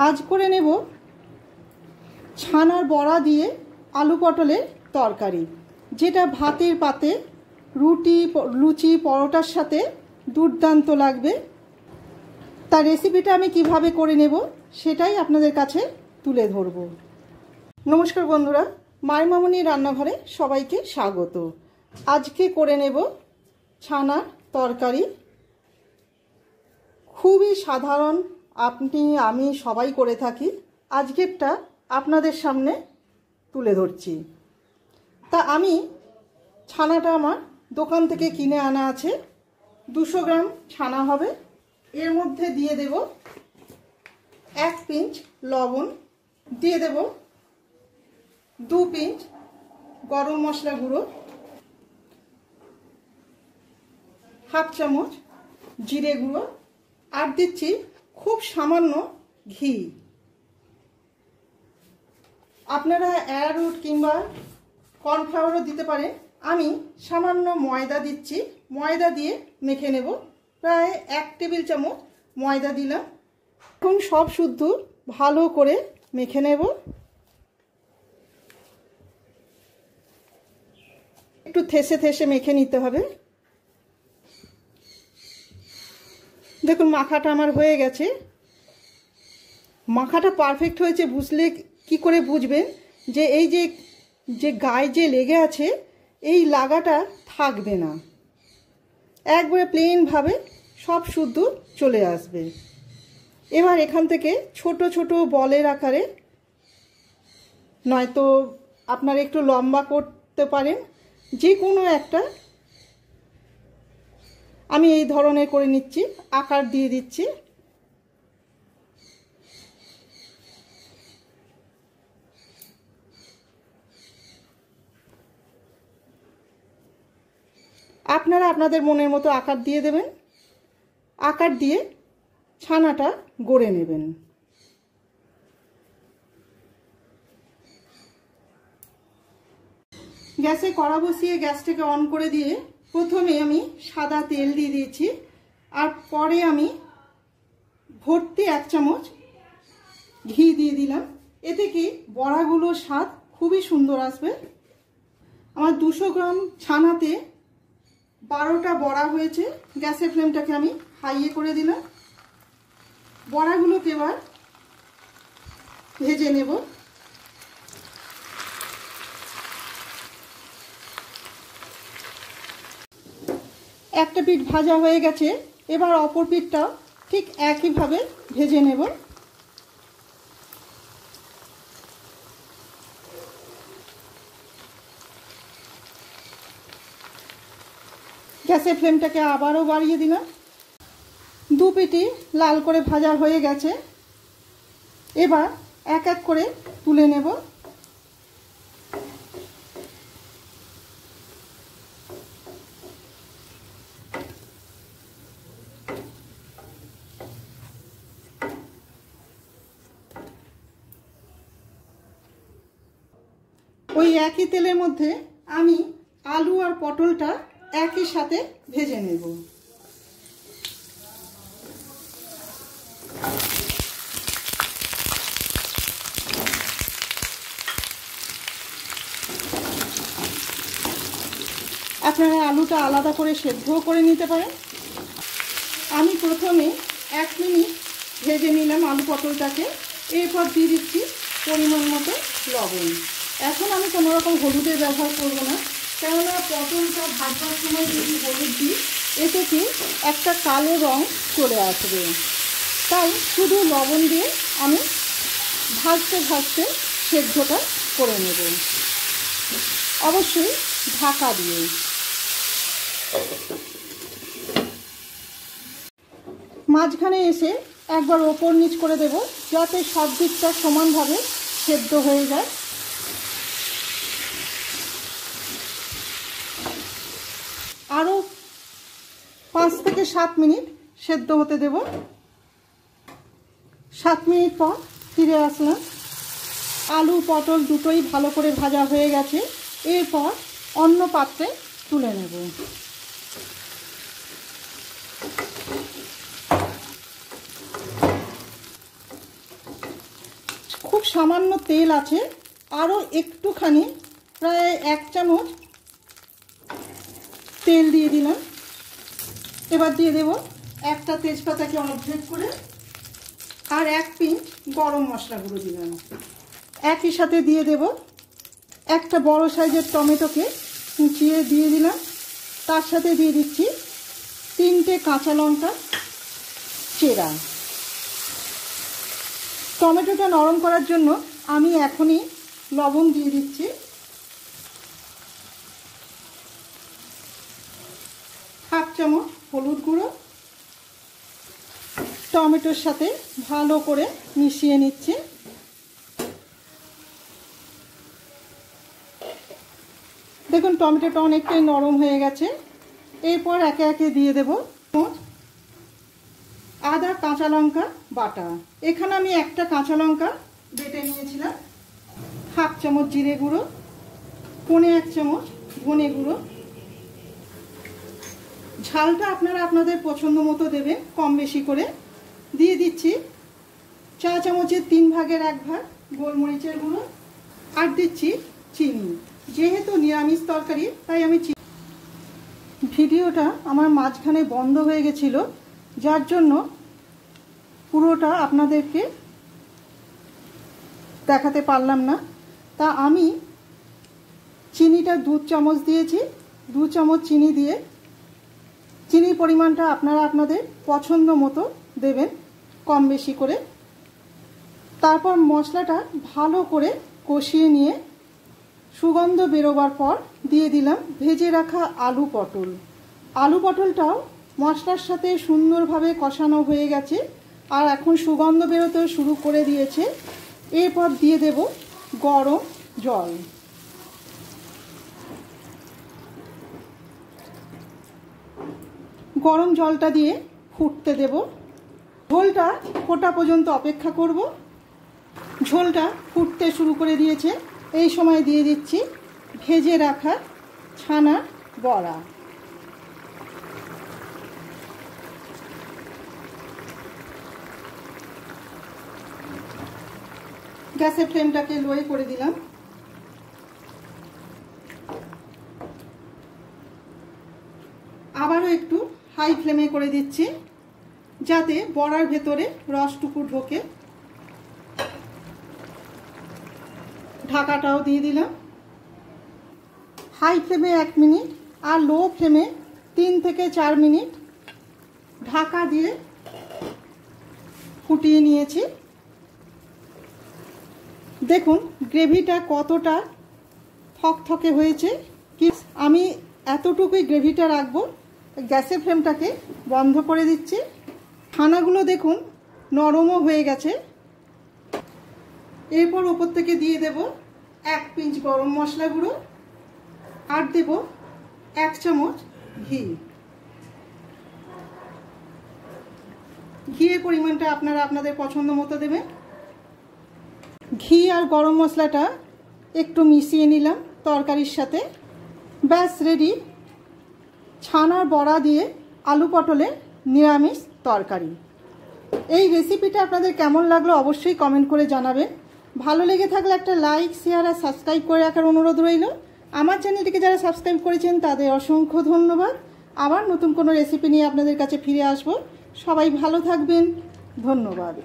আজ করে নেব ছানার বড়া দিয়ে আলু পটলের তরকারি, যেটা ভাতের পাতে রুটি লুচি পরোটার সাথে দুর্দান্ত লাগবে। তার রেসিপিটা আমি কিভাবে করে নেব সেটাই আপনাদের কাছে তুলে ধরব। নমস্কার বন্ধুরা, মায়ের মামনির রান্নাঘরে সবাইকে স্বাগত। আজকে করে নেব ছানার তরকারি। খুবই সাধারণ, আপনি আমি সবাই করে থাকি। আজকেরটা আপনাদের সামনে তুলে ধরছি। তা আমি ছানাটা আমার দোকান থেকে কিনে আনা আছে, 200 গ্রাম ছানা হবে। এর মধ্যে দিয়ে দেব 1 পিঞ্চ লবণ, দিয়ে দেব 2 পিঞ্চ গরম মশলা গুঁড়ো, 1/2 চামচ জিরে গুঁড়ো, আর দিচ্ছি খুব সামান্য ঘি। আপনারা অ্যারারুট কিংবা কর্নফ্লাওয়ারও দিতে পারেন। আমি সামান্য ময়দা দিচ্ছি, ময়দা দিয়ে মেখে নেব। প্রায় 1 টেবিল চামচ ময়দা দিলাম। এখন সব শুদ্ধ ভালো করে মেখে নেব। একটু থেসে থেসে মেখে নিতে হবে। দেখুন মাখাটা আমার হয়ে গেছে। মাখাটা পারফেক্ট হয়েছে বুঝলে কি করে বুঝবেন যে এই যে গায়ে যে লেগে আছে এই লাগাটা থাকবে না, একবারে প্লেনভাবে সব শুদ্ধ চলে আসবে। এবার এখান থেকে ছোট ছোট বলের আকারে, নয়তো আপনারা একটু লম্বা করতে পারেন, যে কোনো একটা। আমি এই ধরনের করে নিচ্ছি, আকার দিয়ে দিচ্ছি। আপনারা আপনাদের মনের মতো আকার দিয়ে দেবেন। আকার দিয়ে ছানাটা গড়ে নেবেন। গ্যাসে কড়া বসিয়ে গ্যাসটাকে অন করে দিয়ে প্রথমে আমি সাদা তেল দিয়ে দিয়েছি, আর পরে আমি ভর্তি 1 চামচ ঘি দিয়ে দিলাম। এতে কি বড়াগুলোর স্বাদ খুবই সুন্দর আসবে। আমার 200 গ্রাম ছানাতে 12টা বড়া হয়েছে। গ্যাসের ফ্লেমটাকে আমি হাইয়ে করে দিলাম। বড়াগুলোকে এবার ভেজে নেব। একটা পিঠ ভাজা হয়ে গেছে, এবার অপর পিঠটাও ঠিক একইভাবে ভেজে নেব। গ্যাসের ফ্লেমটাকে আবারও বাড়িয়ে দিলাম। 2 পিঠই লাল করে ভাজা হয়ে গেছে। এবার এক এক করে তুলে নেব। ওই একই তেলের মধ্যে আমি আলু আর পটলটা একই সাথে ভেজে নেব। আপনারা আলুটা আলাদা করে সেদ্ধও করে নিতে পারেন। আমি প্রথমে 1 মিনিট ভেজে নিলাম আলু পটলটাকে। এরপর দিয়ে দিচ্ছি পরিমাণ মতো লবণ। এখন আমি কোনো রকম হলুদের ব্যবহার করব না, কেননা পটলটা ভাজবার সময় যদি হলুদ দিই এতে কি একটা কালো রং চলে আসবে। তাই শুধু লবণ দিয়ে আমি ভাজতে ভাজতে সেদ্ধটা করে নেব, অবশ্যই ঢাকা দিয়ে। মাঝখানে এসে একবার ওপর নিচ করে দেব, যাতে সব দিকটা সমানভাবে সেদ্ধ হয়ে যায়। আরও 5 থেকে 7 মিনিট সেদ্ধ হতে দেব। 7 মিনিট পর ফিরে আসলাম। আলু পটল দুটোই ভালো করে ভাজা হয়ে গেছে। এরপর অন্য পাত্রে তুলে নেব। খুব সামান্য তেল আছে, আরও একটুখানি প্রায় 1 চামচ তেল দিয়ে দিলাম। এবার দিয়ে দেব একটা তেজপাতাকে অর্ধেক করে, আর 1 পিঞ্চ গরম মশলা গুঁড়ো দিলাম। একই সাথে দিয়ে দেব একটা বড় সাইজের টমেটোকে কুচিয়ে দিয়ে দিলাম। তার সাথে দিয়ে দিচ্ছি 3টে কাঁচা লঙ্কা চেরা। টমেটোটা নরম করার জন্য আমি এখনই লবণ দিয়ে দিচ্ছি। হাফ চামচ হলুদ গুঁড়ো। টমেটোর সাথে ভালো করে মিশিয়ে নিচ্ছি। দেখুন টমেটোটা অনেকটাই নরম হয়ে গেছে। এরপর একে একে দিয়ে দেব আদা কাঁচা লঙ্কা বাটা। এখানে আমি একটা কাঁচা লঙ্কা বেটে নিয়েছিলাম। হাফ চামচ জিরে গুঁড়ো, 1.25 চামচ ধনে গুঁড়ো। ঝালটা আপনারা আপনাদের পছন্দ মতো দেবেন, কম বেশি করে। দিয়ে দিচ্ছি চা চামচের 3 ভাগের 1 ভাগ গোলমরিচের গুঁড়ো, আর দিচ্ছি চিনি। যেহেতু নিরামিষ তরকারি তাই আমি ভিডিওটা আমার মাঝখানে বন্ধ হয়ে গেছিল, যার জন্য পুরোটা আপনাদেরকে দেখাতে পারলাম না। তা আমি চিনিটা 2 চামচ দিয়েছি। 2 চামচ চিনি দিয়ে, চিনির পরিমাণটা আপনারা আপনাদের পছন্দ মতো দেবেন, কম বেশি করে। তারপর মশলাটা ভালো করে কষিয়ে নিয়ে সুগন্ধ বেরোবার পর দিয়ে দিলাম ভেজে রাখা আলু পটল। আলু পটলটাও মশলার সাথে সুন্দরভাবে কষানো হয়ে গেছে, আর এখন সুগন্ধ বেরোতে শুরু করে দিয়েছে। এরপর দিয়ে দেব গরম জল। গরম জলটা দিয়ে ফুটতে দেব। ঝোলটা ফোটা পর্যন্ত অপেক্ষা করব। ঝোলটা ফুটতে শুরু করে দিয়েছে। এই সময় দিয়ে দিচ্ছি ভেজে রাখা ছানার বড়া। গ্যাসের ফ্লেমটাকে লোয়ে করে দিলাম। আবারও একটু হাই ফ্লেমে করে দিচ্ছি, যাতে বড়ার ভেতরে রসটুকু ঢোকে। ঢাকাটাও দিয়ে দিলাম। হাই ফ্লেমে 1 মিনিট আর লো ফ্লেমে 3 থেকে 4 মিনিট ঢাকা দিয়ে ফুটিয়ে নিয়েছি। দেখুন গ্রেভিটা কতটা থকথকে হয়েছে। আমি এতটুকুই গ্রেভিটা রাখবো। গ্যাসের ফ্লেমটাকে বন্ধ করে দিচ্ছি। ছানাগুলো দেখুন নরমও হয়ে গেছে। এরপর উপর থেকে দিয়ে দেব 1 পিঞ্চ গরম মশলা গুঁড়ো, আর দেব 1 চামচ ঘি। ঘিয়ের পরিমাণটা আপনারা আপনাদের পছন্দ মতো দেবেন। ঘি আর গরম মশলাটা একটু মিশিয়ে নিলাম তরকারির সাথে। ব্যাস রেডি ছানার বড়া দিয়ে আলু পটলের নিরামিষ তরকারি। এই রেসিপিটা আপনাদের কেমন লাগলো অবশ্যই কমেন্ট করে জানাবেন। ভালো লেগে থাকলে একটা লাইক, শেয়ার আর সাবস্ক্রাইব করে রাখার অনুরোধ রইল। আমার চ্যানেলটিকে যারা সাবস্ক্রাইব করেছেন তাদের অসংখ্য ধন্যবাদ। আবার নতুন কোনো রেসিপি নিয়ে আপনাদের কাছে ফিরে আসব। সবাই ভালো থাকবেন। ধন্যবাদ।